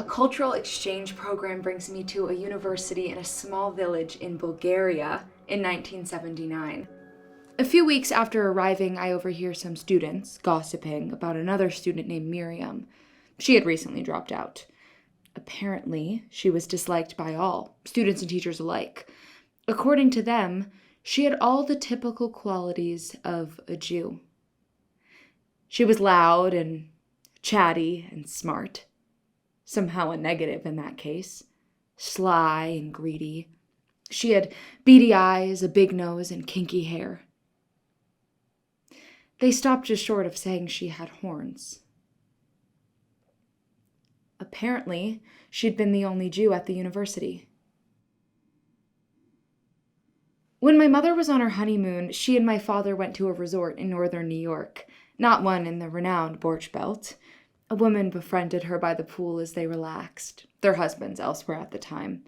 cultural exchange program brings me to a university in a small village in Bulgaria in 1979. A few weeks after arriving, I overhear some students gossiping about another student named Miriam. She had recently dropped out. Apparently, she was disliked by all, students and teachers alike. According to them, she had all the typical qualities of a Jew. She was loud and chatty and smart. Somehow a negative in that case. Sly and greedy. She had beady eyes, a big nose, and kinky hair. They stopped just short of saying she had horns. Apparently, she'd been the only Jew at the university. When my mother was on her honeymoon, she and my father went to a resort in northern New York, not one in the renowned Borch Belt. A woman befriended her by the pool as they relaxed, their husbands elsewhere at the time.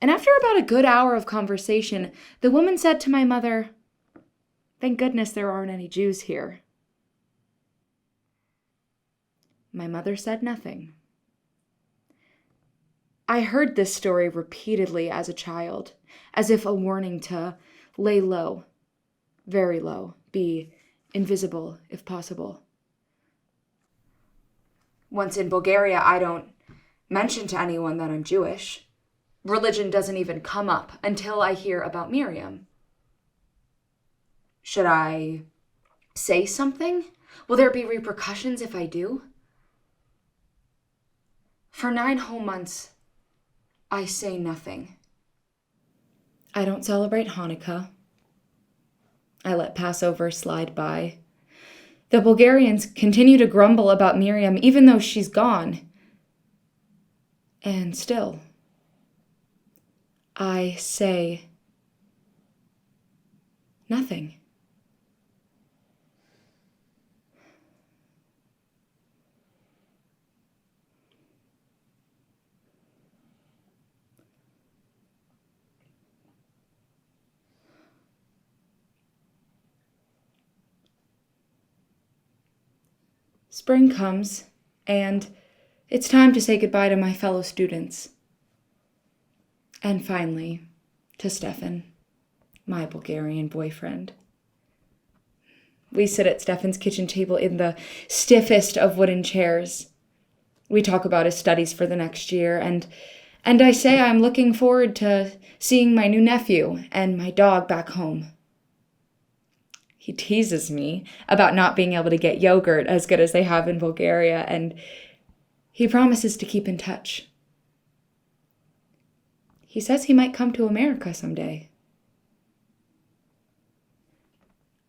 And after about a good hour of conversation, the woman said to my mother, "Thank goodness there aren't any Jews here." My mother said nothing. I heard this story repeatedly as a child, as if a warning to lay low, very low, be invisible if possible. Once in Bulgaria, I don't mention to anyone that I'm Jewish. Religion doesn't even come up until I hear about Miriam. Should I say something? Will there be repercussions if I do? For 9 whole months, I say nothing. I don't celebrate Hanukkah. I let Passover slide by. The Bulgarians continue to grumble about Miriam even though she's gone. And still, I say nothing. Spring comes, and it's time to say goodbye to my fellow students. And finally, to Stefan, my Bulgarian boyfriend. We sit at Stefan's kitchen table in the stiffest of wooden chairs. We talk about his studies for the next year, and I say I'm looking forward to seeing my new nephew and my dog back home. He teases me about not being able to get yogurt as good as they have in Bulgaria, and he promises to keep in touch. He says he might come to America someday.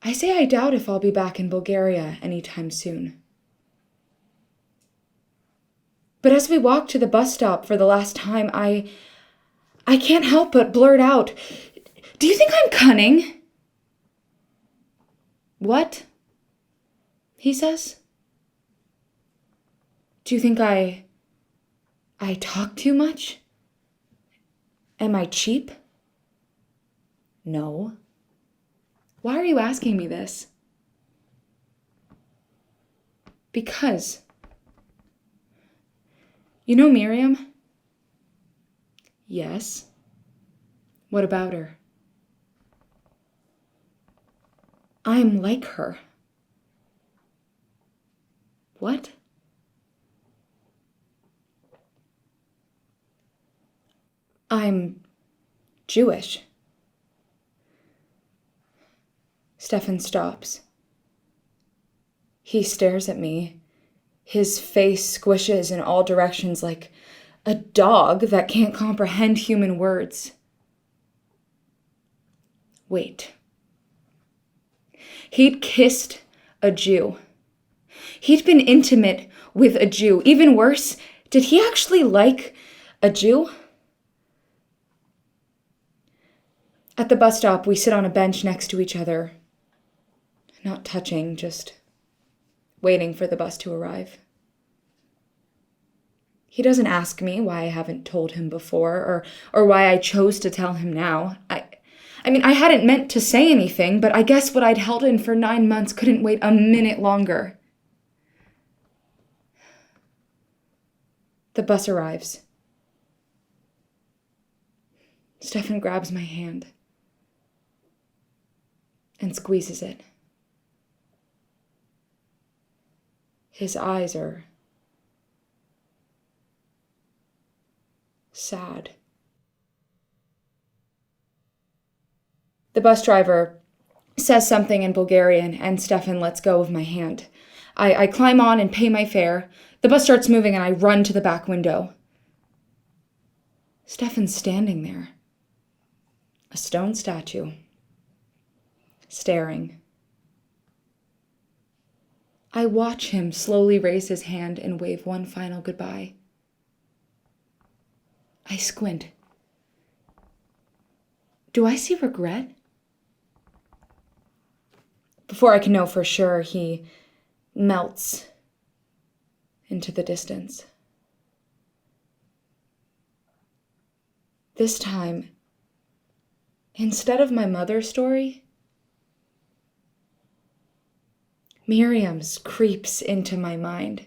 I say I doubt if I'll be back in Bulgaria anytime soon. But as we walk to the bus stop for the last time, I can't help but blurt out, "Do you think I'm cunning?" "What?" he says. "Do you think I talk too much? Am I cheap?" "No." "Why are you asking me this?" "Because. You know Miriam?" "Yes." "What about her?" "I'm like her." "What?" "I'm Jewish." Stefan stops. He stares at me. His face squishes in all directions like a dog that can't comprehend human words. Wait. He'd kissed a Jew. He'd been intimate with a Jew. Even worse, did he actually like a Jew? At the bus stop, we sit on a bench next to each other. Not touching, just waiting for the bus to arrive. He doesn't ask me why I haven't told him before, or why I chose to tell him now. I hadn't meant to say anything, but I guess what I'd held in for 9 months couldn't wait a minute longer. The bus arrives. Stefan grabs my hand and squeezes it. His eyes are sad. The bus driver says something in Bulgarian, and Stefan lets go of my hand. I climb on and pay my fare. The bus starts moving, and I run to the back window. Stefan's standing there, a stone statue, staring. I watch him slowly raise his hand and wave one final goodbye. I squint. Do I see regret? Before I can know for sure, he melts into the distance. This time, instead of my mother's story, Miriam's creeps into my mind.